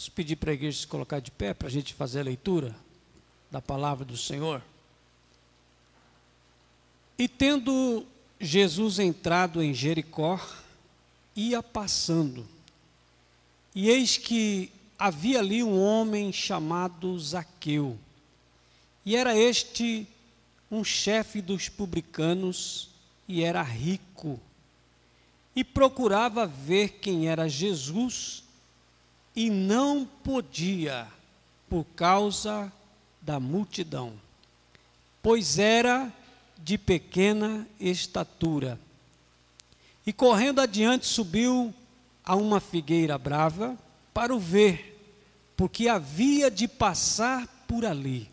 Posso pedir para a igreja se colocar de pé para a gente fazer a leitura da palavra do Senhor? E tendo Jesus entrado em Jericó, ia passando, e eis que havia ali um homem chamado Zaqueu, e era este um chefe dos publicanos, e era rico, e procurava ver quem era Jesus, e não podia, por causa da multidão, pois era de pequena estatura. E correndo adiante subiu a uma figueira brava para o ver, porque havia de passar por ali.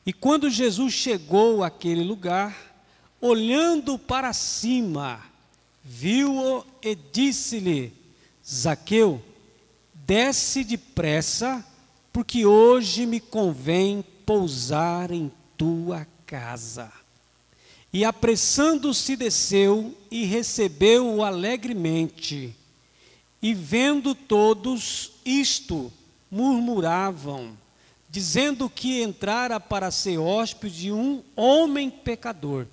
E quando Jesus chegou àquele lugar, olhando para cima, viu-o e disse-lhe: Zaqueu, desce depressa, porque hoje me convém pousar em tua casa. E apressando-se desceu e recebeu-o alegremente. E vendo todos isto, murmuravam, dizendo que entrara para ser hóspede de um homem pecador.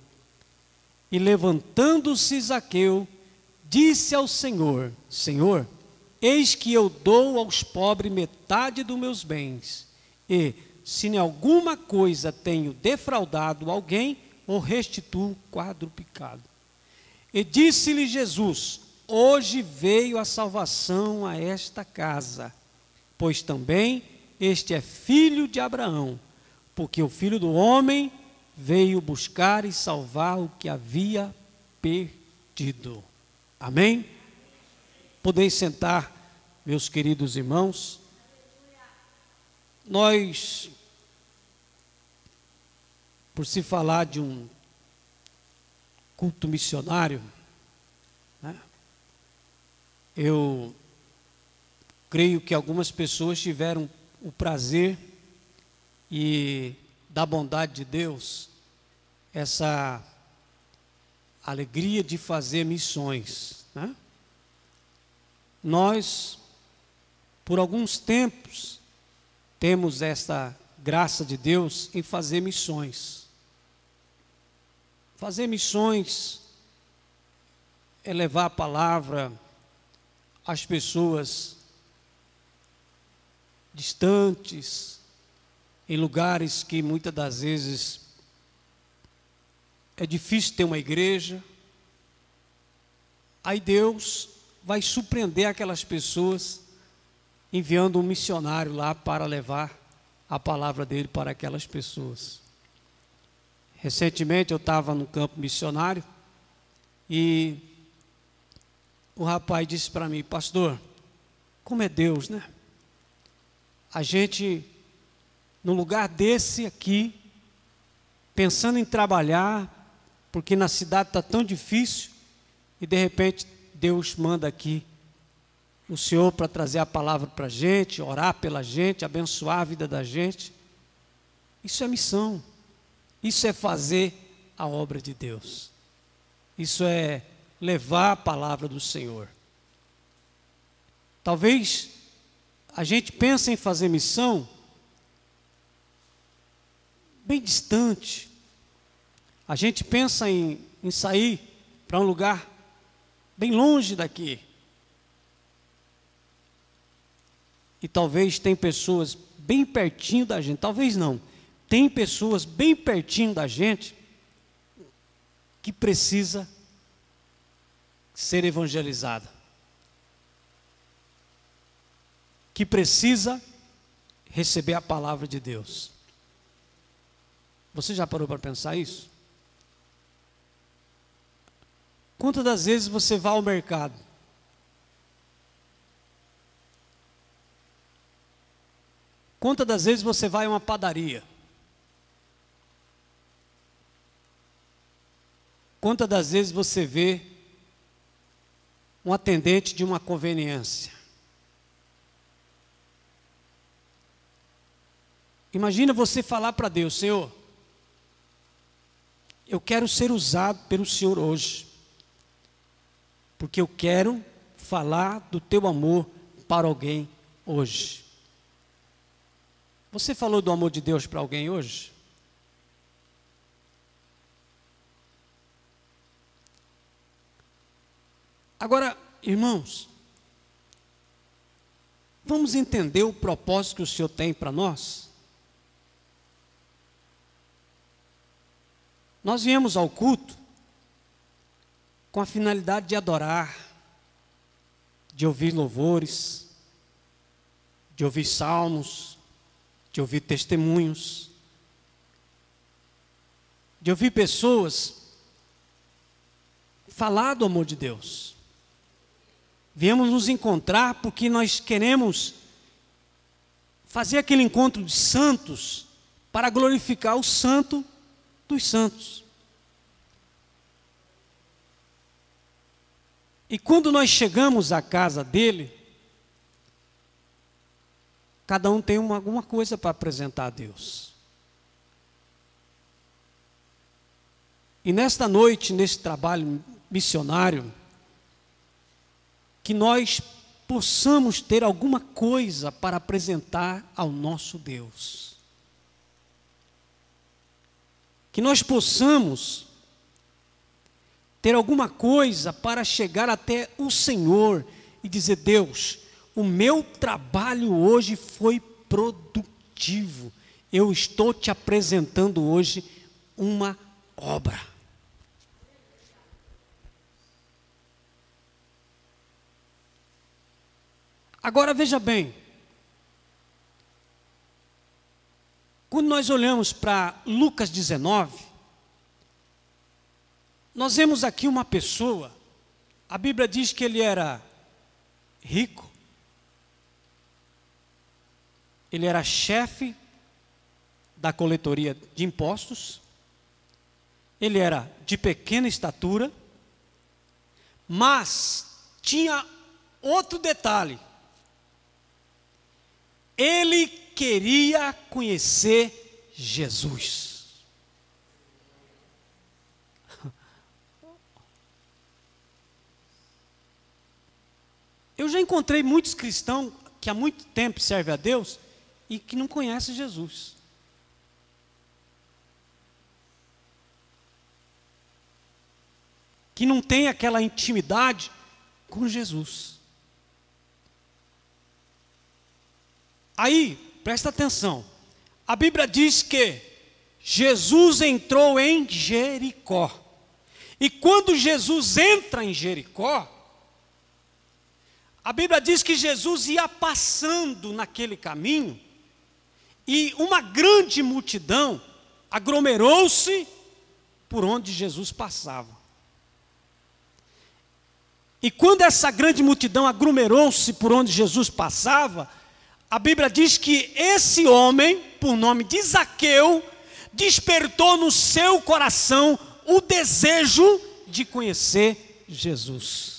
E levantando-se Zaqueu, disse ao Senhor: Senhor, eis que eu dou aos pobres metade dos meus bens, e, se em alguma coisa tenho defraudado alguém, o restituo quadruplicado. E disse-lhe Jesus: hoje veio a salvação a esta casa, pois também este é filho de Abraão, porque o Filho do Homem veio buscar e salvar o que havia perdido. Amém? Podeis sentar, meus queridos irmãos. Nós, por se falar de um culto missionário, né, eu creio que algumas pessoas tiveram o prazer e da bondade de Deus, essa alegria de fazer missões, né? Nós, por alguns tempos, temos esta graça de Deus em fazer missões. Fazer missões é levar a palavra às pessoas distantes, em lugares que muitas das vezes é difícil ter uma igreja. Aí Deus vai surpreender aquelas pessoas enviando um missionário lá para levar a palavra dele para aquelas pessoas. Recentemente eu estava no campo missionário e o rapaz disse para mim: pastor, como é Deus, né? A gente, num lugar desse aqui, pensando em trabalhar, porque na cidade está tão difícil, e de repente Deus manda aqui o Senhor para trazer a palavra para a gente, orar pela gente, abençoar a vida da gente. Isso é missão, isso é fazer a obra de Deus, isso é levar a palavra do Senhor. Talvez a gente pense em fazer missão bem distante, a gente pensa em sair para um lugar bem longe daqui. E talvez tem pessoas bem pertinho da gente, talvez não, tem pessoas bem pertinho da gente que precisa ser evangelizada, que precisa receber a palavra de Deus. Você já parou para pensar isso? Quantas das vezes você vai ao mercado? Quantas das vezes você vai a uma padaria? Quantas das vezes você vê um atendente de uma conveniência? Imagina você falar para Deus: Senhor, eu quero ser usado pelo Senhor hoje, porque eu quero falar do teu amor para alguém hoje? Você falou do amor de Deus para alguém hoje? Agora, irmãos, vamos entender o propósito que o Senhor tem para nós? Nós viemos ao culto com a finalidade de adorar, de ouvir louvores, de ouvir salmos, de ouvir testemunhos, de ouvir pessoas falar do amor de Deus. Viemos nos encontrar porque nós queremos fazer aquele encontro de santos para glorificar o Santo dos Santos. E quando nós chegamos à casa dele, cada um tem alguma coisa para apresentar a Deus. E nesta noite, nesse trabalho missionário, que nós possamos ter alguma coisa para apresentar ao nosso Deus. Que nós possamos ter alguma coisa para chegar até o Senhor e dizer: Deus, o meu trabalho hoje foi produtivo. Eu estou te apresentando hoje uma obra. Agora veja bem, quando nós olhamos para Lucas 19, nós vemos aqui uma pessoa, a Bíblia diz que ele era rico, ele era chefe da coletoria de impostos, ele era de pequena estatura, mas tinha outro detalhe: ele queria conhecer Jesus. Eu já encontrei muitos cristãos que há muito tempo servem a Deus e que não conhecem Jesus. Que não tem aquela intimidade com Jesus. Aí, presta atenção, a Bíblia diz que Jesus entrou em Jericó. E quando Jesus entra em Jericó, a Bíblia diz que Jesus ia passando naquele caminho e uma grande multidão aglomerou-se por onde Jesus passava. E quando essa grande multidão aglomerou-se por onde Jesus passava, a Bíblia diz que esse homem, por nome de Zaqueu, despertou no seu coração o desejo de conhecer Jesus.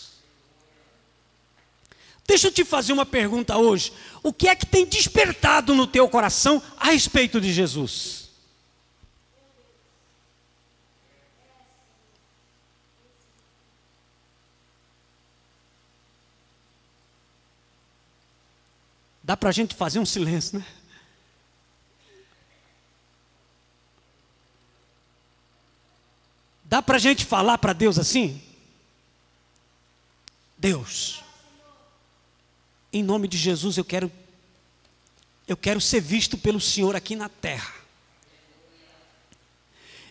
Deixa eu te fazer uma pergunta hoje. O que é que tem despertado no teu coração a respeito de Jesus? Dá para a gente fazer um silêncio, né? Dá para a gente falar para Deus assim? Deus, em nome de Jesus, eu quero ser visto pelo Senhor aqui na terra.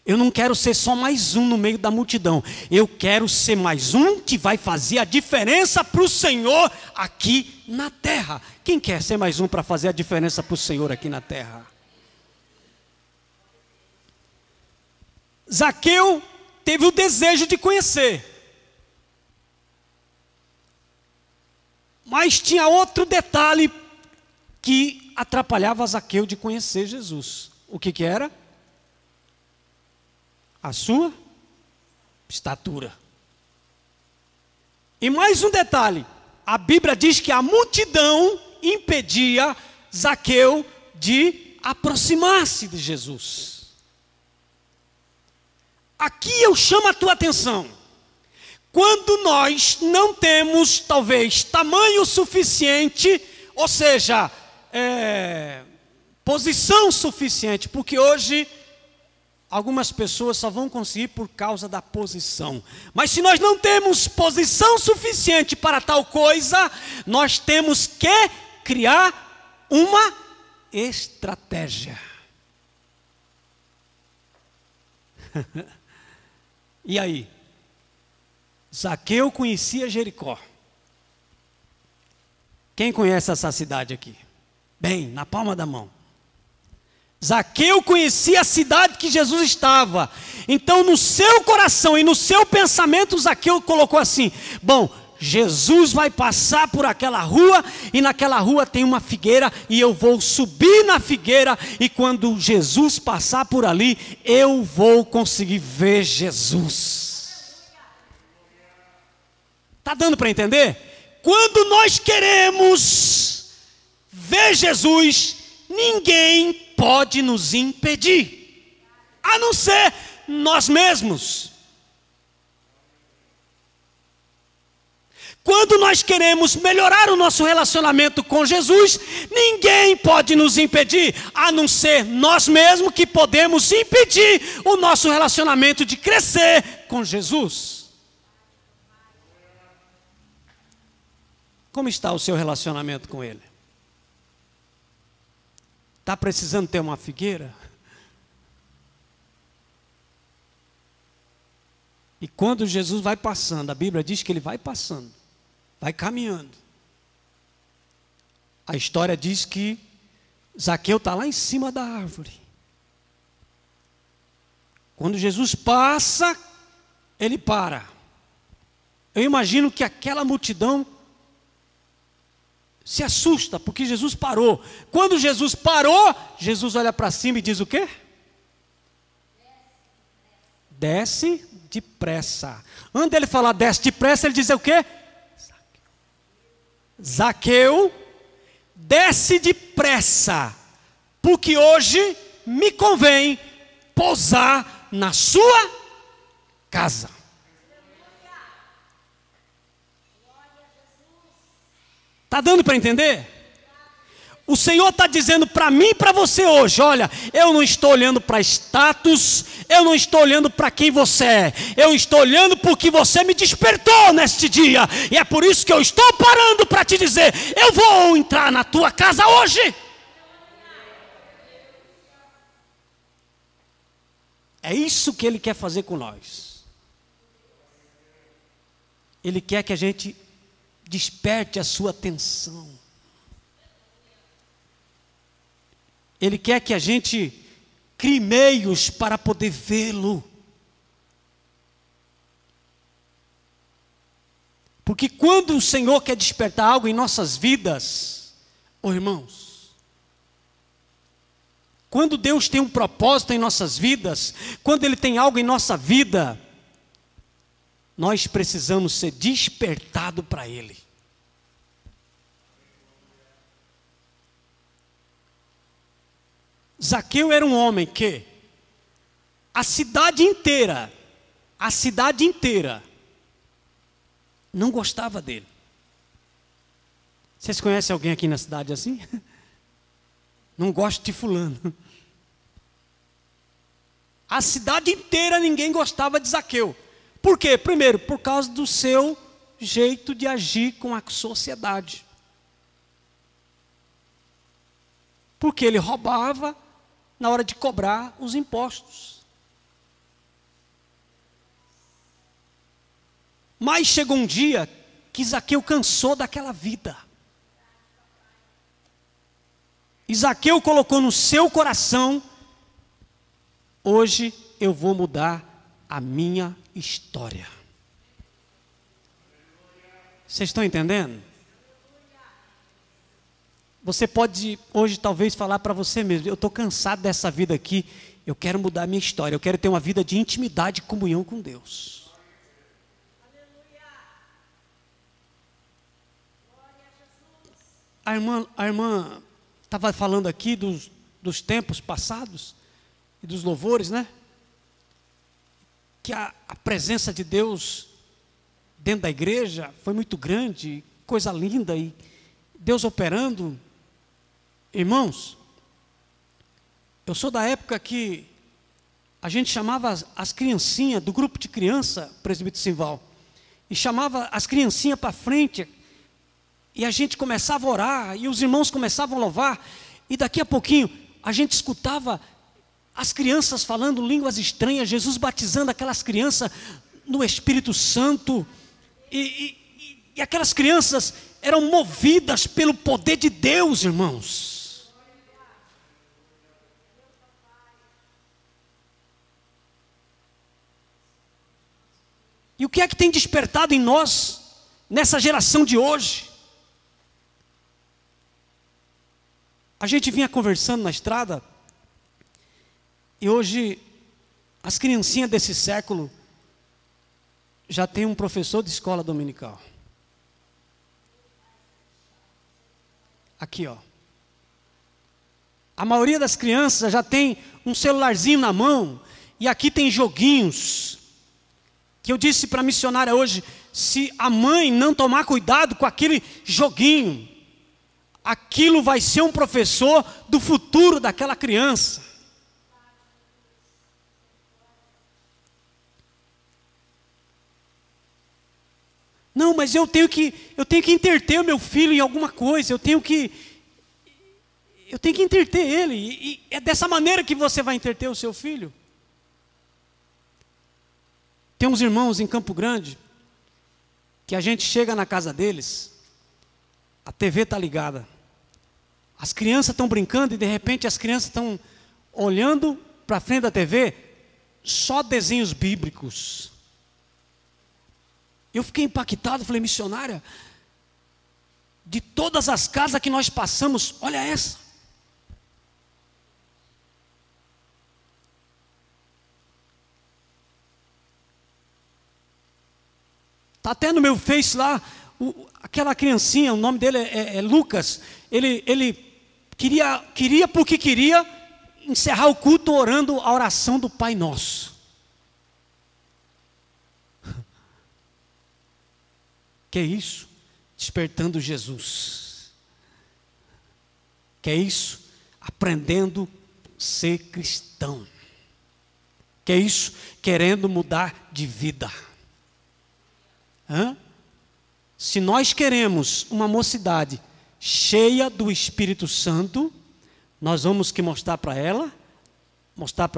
Eu não quero ser só mais um no meio da multidão. Eu quero ser mais um que vai fazer a diferença para o Senhor aqui na terra. Quem quer ser mais um para fazer a diferença para o Senhor aqui na terra? Zaqueu teve o desejo de conhecer. Mas tinha outro detalhe que atrapalhava Zaqueu de conhecer Jesus. O que era? A sua estatura. E mais um detalhe, a Bíblia diz que a multidão impedia Zaqueu de aproximar-se de Jesus. Aqui eu chamo a tua atenção. Quando nós não temos, talvez, tamanho suficiente ou seja, posição suficiente, porque hoje algumas pessoas só vão conseguir por causa da posição. Mas se nós não temos posição suficiente para tal coisa, nós temos que criar uma estratégia. E aí? Zaqueu conhecia Jericó. Quem conhece essa cidade aqui? Bem, na palma da mão. Zaqueu conhecia a cidade que Jesus estava. Então, no seu coração e no seu pensamento, Zaqueu colocou assim: bom, Jesus vai passar por aquela rua, e naquela rua tem uma figueira, e eu vou subir na figueira, e quando Jesus passar por ali, eu vou conseguir ver Jesus. Está dando para entender? Quando nós queremos ver Jesus, ninguém pode nos impedir, a não ser nós mesmos. Quando nós queremos melhorar o nosso relacionamento com Jesus, ninguém pode nos impedir, a não ser nós mesmos que podemos impedir o nosso relacionamento de crescer com Jesus. Como está o seu relacionamento com Ele? Está precisando ter uma figueira? E quando Jesus vai passando, a Bíblia diz que Ele vai passando, vai caminhando. A história diz que Zaqueu está lá em cima da árvore. Quando Jesus passa, ele para. Eu imagino que aquela multidão se assusta, porque Jesus parou. Quando Jesus parou, Jesus olha para cima e diz o quê? Desce depressa. Antes dele falar desce depressa, ele diz o quê? Zaqueu, desce depressa, porque hoje me convém pousar na sua casa. Está dando para entender? O Senhor está dizendo para mim e para você hoje: olha, eu não estou olhando para status, eu não estou olhando para quem você é, eu estou olhando porque você me despertou neste dia, e é por isso que eu estou parando para te dizer: eu vou entrar na tua casa hoje. É isso que Ele quer fazer com nós. Ele quer que a gente desperte a sua atenção. Ele quer que a gente crie meios para poder vê-lo. Porque quando o Senhor quer despertar algo em nossas vidas, irmãos, quando Deus tem um propósito em nossas vidas, quando Ele tem algo em nossa vida, nós precisamos ser despertados para Ele. Zaqueu era um homem que a cidade inteira não gostava dele. Vocês conhecem alguém aqui na cidade assim? Não gosto de fulano. A cidade inteira ninguém gostava de Zaqueu. Por quê? Primeiro, por causa do seu jeito de agir com a sociedade. Porque ele roubava na hora de cobrar os impostos. Mas chegou um dia que Zaqueu cansou daquela vida. E Zaqueu colocou no seu coração: hoje eu vou mudar a minha história. Vocês estão entendendo? Você pode hoje talvez falar para você mesmo: eu estou cansado dessa vida aqui, eu quero mudar a minha história, eu quero ter uma vida de intimidade e comunhão com Deus. A irmã estava falando aqui dos tempos passados e dos louvores, né? Que a presença de Deus dentro da igreja foi muito grande, coisa linda, e Deus operando, irmãos, eu sou da época que a gente chamava as criancinhas, do grupo de criança, presbítero Simval, e chamava as criancinhas para frente, e a gente começava a orar, e os irmãos começavam a louvar, e daqui a pouquinho a gente escutava as crianças falando línguas estranhas, Jesus batizando aquelas crianças no Espírito Santo, e aquelas crianças eram movidas pelo poder de Deus, irmãos. E o que é que tem despertado em nós, nessa geração de hoje? A gente vinha conversando na estrada, e hoje, as criancinhas desse século, já tem um professor de escola dominical. Aqui, ó. A maioria das crianças já tem um celularzinho na mão, e aqui tem joguinhos. Que eu disse para a missionária hoje, se a mãe não tomar cuidado com aquele joguinho, aquilo vai ser um professor do futuro daquela criança. Não, mas eu tenho que entreter o meu filho em alguma coisa, eu tenho que entreter ele, e é dessa maneira que você vai entreter o seu filho. Tem uns irmãos em Campo Grande, que a gente chega na casa deles, a TV está ligada, as crianças estão brincando e de repente as crianças estão olhando para frente da TV, só desenhos bíblicos. Eu fiquei impactado, falei, missionária, de todas as casas que nós passamos, olha essa. Está até no meu Face lá, aquela criancinha, o nome dele é Lucas, ele queria porque queria encerrar o culto orando a oração do Pai Nosso. Que é isso? Despertando Jesus. Que é isso? Aprendendo a ser cristão. Que é isso? Querendo mudar de vida. Se nós queremos uma mocidade cheia do Espírito Santo, nós vamos que mostrar para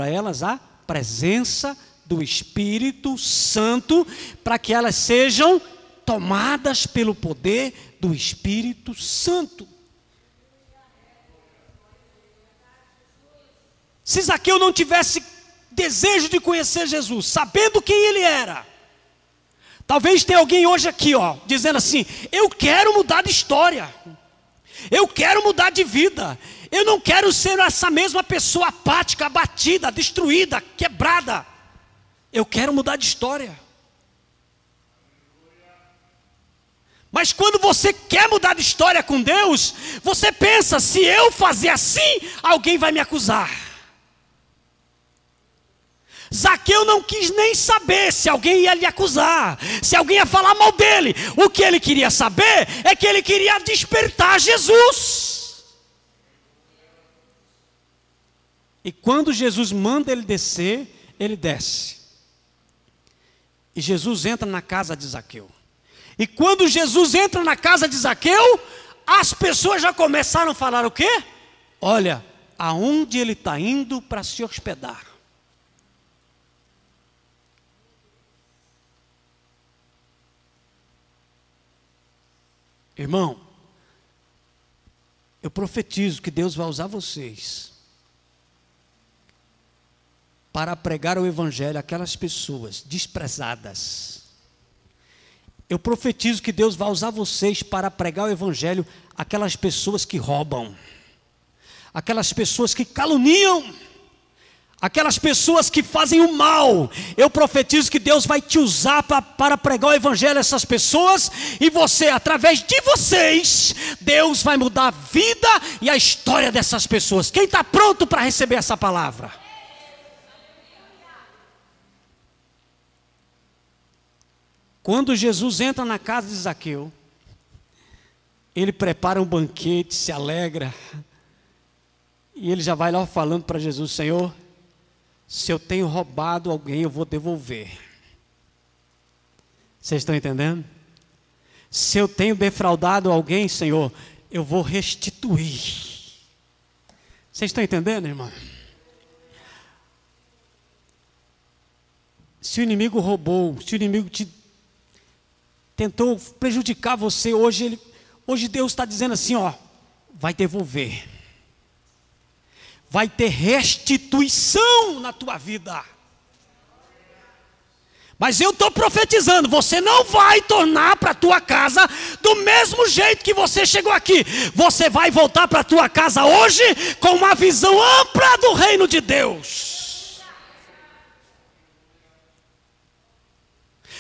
elas a presença do Espírito Santo, para que elas sejam tomadas pelo poder do Espírito Santo. Se Zaqueu não tivesse desejo de conhecer Jesus, sabendo quem ele era, talvez tenha alguém hoje aqui, ó, dizendo assim, eu quero mudar de história, eu quero mudar de vida, eu não quero ser essa mesma pessoa apática, abatida, destruída, quebrada, eu quero mudar de história. Mas quando você quer mudar de história com Deus, você pensa, se eu fazer assim, alguém vai me acusar. Zaqueu não quis nem saber se alguém ia lhe acusar, se alguém ia falar mal dele. O que ele queria saber é que ele queria despertar Jesus. E quando Jesus manda ele descer, ele desce. E Jesus entra na casa de Zaqueu. E quando Jesus entra na casa de Zaqueu, as pessoas já começaram a falar o quê? Olha, aonde ele está indo para se hospedar. Irmão, eu profetizo que Deus vai usar vocês para pregar o Evangelho àquelas pessoas desprezadas. Eu profetizo que Deus vai usar vocês para pregar o Evangelho àquelas pessoas que roubam, aquelas pessoas que caluniam, aquelas pessoas que fazem o mal. Eu profetizo que Deus vai te usar para pregar o Evangelho a essas pessoas, e você, através de vocês, Deus vai mudar a vida e a história dessas pessoas. Quem está pronto para receber essa palavra? Quando Jesus entra na casa de Zaqueu, ele prepara um banquete, se alegra, e ele já vai lá falando para Jesus: Senhor, se eu tenho roubado alguém, eu vou devolver. Vocês estão entendendo? Se eu tenho defraudado alguém, Senhor, eu vou restituir. Vocês estão entendendo, irmão? Se o inimigo roubou, se o inimigo tentou prejudicar você, hoje Deus está dizendo assim, ó, vai devolver. Vai ter restituição na tua vida. Mas eu estou profetizando, você não vai tornar para a tua casa do mesmo jeito que você chegou aqui. Você vai voltar para a tua casa hoje com uma visão ampla do reino de Deus.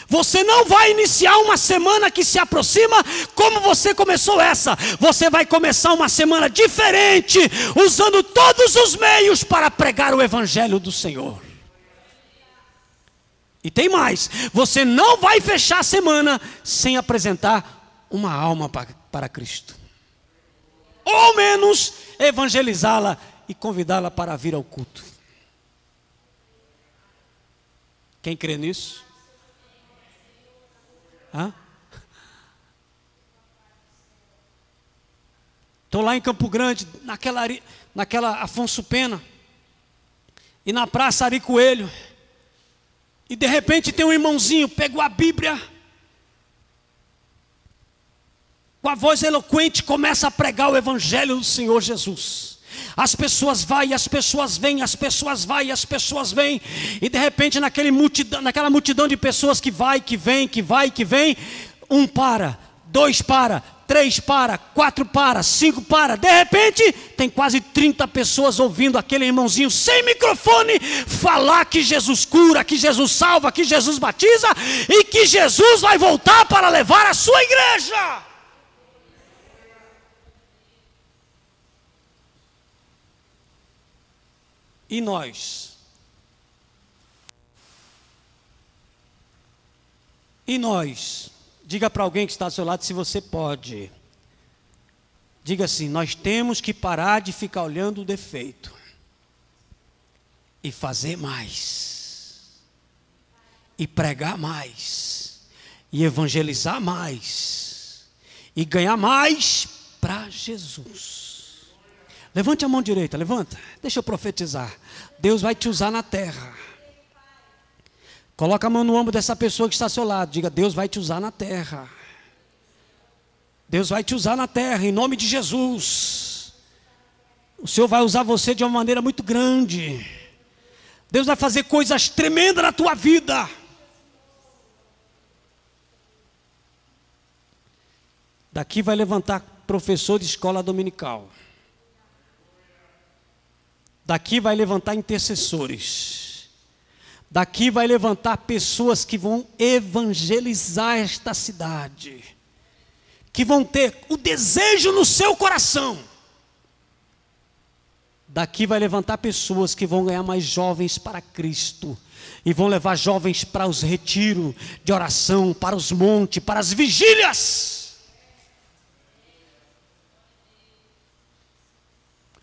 Você não vai iniciar uma semana que se aproxima como você começou essa. Você vai começar uma semana diferente, usando todos os meios para pregar o evangelho do Senhor. E tem mais, você não vai fechar a semana sem apresentar uma alma para Cristo. Ou ao menos evangelizá-la e convidá-la para vir ao culto. Quem crê nisso? Estou lá em Campo Grande, naquela Afonso Pena, e na praça Ari Coelho. E de repente tem um irmãozinho, pegou a Bíblia, com a voz eloquente, começa a pregar o evangelho do Senhor Jesus. As pessoas vão, as pessoas vêm, as pessoas vão, as pessoas vêm. E de repente naquela multidão de pessoas que vai, que vem, que vai, que vem, um para, dois para, 3 para, 4 para, 5 para. De repente tem quase 30 pessoas ouvindo aquele irmãozinho sem microfone falar que Jesus cura, que Jesus salva, que Jesus batiza e que Jesus vai voltar para levar a sua igreja. E nós? E nós? Diga para alguém que está ao seu lado se você pode. Diga assim: nós temos que parar de ficar olhando o defeito e fazer mais, e pregar mais, e evangelizar mais, e ganhar mais para Jesus. Levante a mão direita, levanta, deixa eu profetizar. Deus vai te usar na terra. Coloca a mão no ombro dessa pessoa que está ao seu lado. Diga: Deus vai te usar na terra. Deus vai te usar na terra, em nome de Jesus. O Senhor vai usar você de uma maneira muito grande. Deus vai fazer coisas tremendas na tua vida. Daqui vai levantar professor de escola dominical. Daqui vai levantar intercessores. Daqui vai levantar pessoas que vão evangelizar esta cidade, que vão ter o desejo no seu coração. Daqui vai levantar pessoas que vão ganhar mais jovens para Cristo, e vão levar jovens para os retiros de oração, para os montes, para as vigílias.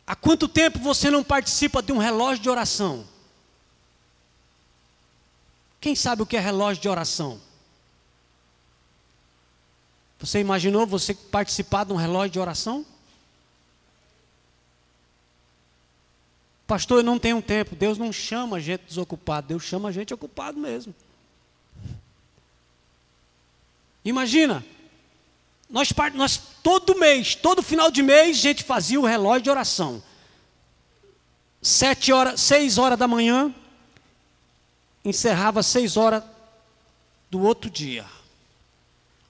Há quanto tempo você não participa de um relógio de oração? Quem sabe o que é relógio de oração? Você imaginou você participar de um relógio de oração? Pastor, eu não tenho tempo. Deus não chama a gente desocupado, Deus chama a gente ocupado mesmo. Imagina, nós todo mês, todo final de mês, a gente fazia o relógio de oração. 6 horas da manhã, encerrava 6 horas do outro dia.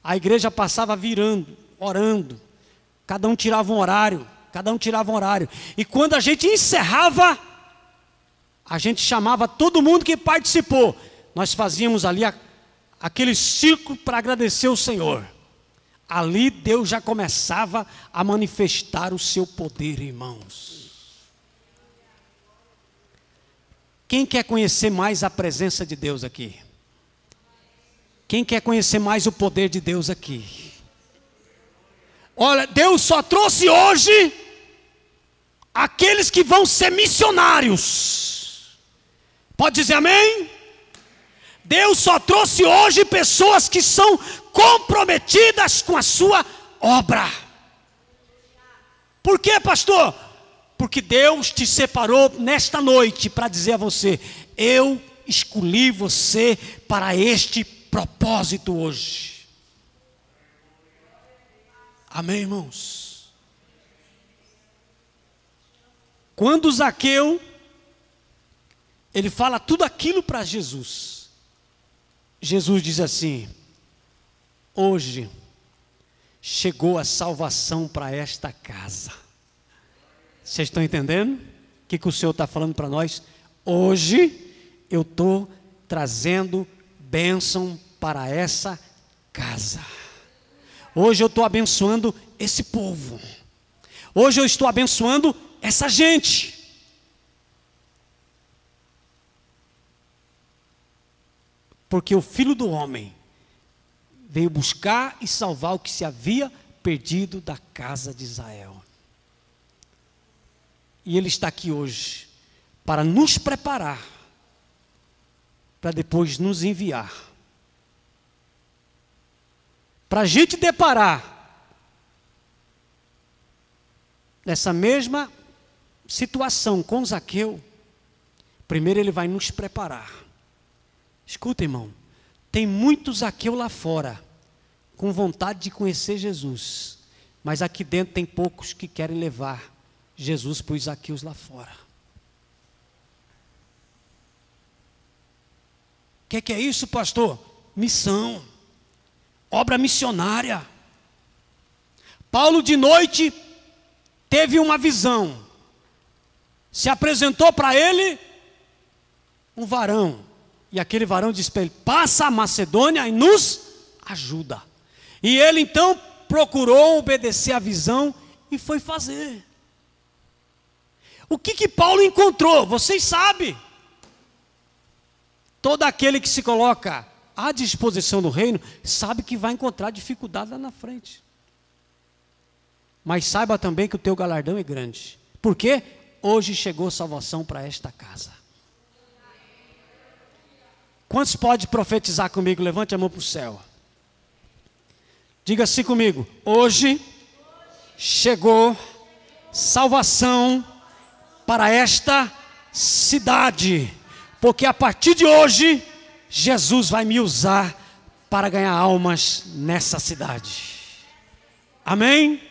A igreja passava virando, orando. Cada um tirava um horário. E quando a gente encerrava, a gente chamava todo mundo que participou. Nós fazíamos ali aquele círculo para agradecer o Senhor. Ali Deus já começava a manifestar o seu poder, irmãos. Quem quer conhecer mais a presença de Deus aqui? Quem quer conhecer mais o poder de Deus aqui? Olha, Deus só trouxe hoje aqueles que vão ser missionários. Pode dizer amém? Deus só trouxe hoje pessoas que são comprometidas com a sua obra. Por quê, pastor? Porque Deus te separou nesta noite para dizer a você: eu escolhi você para este propósito hoje. Amém, irmãos? Quando Zaqueu, ele fala tudo aquilo para Jesus, Jesus diz assim: hoje chegou a salvação para esta casa. Vocês estão entendendo? O que o Senhor está falando para nós? Hoje eu estou trazendo bênção para essa casa. Hoje eu estou abençoando esse povo. Hoje eu estou abençoando essa gente. Porque o Filho do Homem veio buscar e salvar o que se havia perdido da casa de Israel. E Ele está aqui hoje para nos preparar, para depois nos enviar. Para a gente deparar nessa mesma situação com Zaqueu, primeiro Ele vai nos preparar. Escuta, irmão, tem muito Zaqueu lá fora, com vontade de conhecer Jesus, mas aqui dentro tem poucos que querem levar Jesus para os Zaqueus lá fora. O que é isso, pastor? Missão, obra missionária. Paulo de noite teve uma visão, se apresentou para ele um varão, e aquele varão disse para ele: passa a Macedônia e nos ajuda. E ele então procurou obedecer a visão e foi fazer. O que Paulo encontrou? Vocês sabem. Todo aquele que se coloca à disposição do reino sabe que vai encontrar dificuldade lá na frente. Mas saiba também que o teu galardão é grande. Por quê? Hoje chegou salvação para esta casa. Quantos pode profetizar comigo? Levante a mão para o céu. Diga assim comigo: hoje chegou salvação para esta cidade, porque a partir de hoje Jesus vai me usar para ganhar almas nessa cidade. Amém?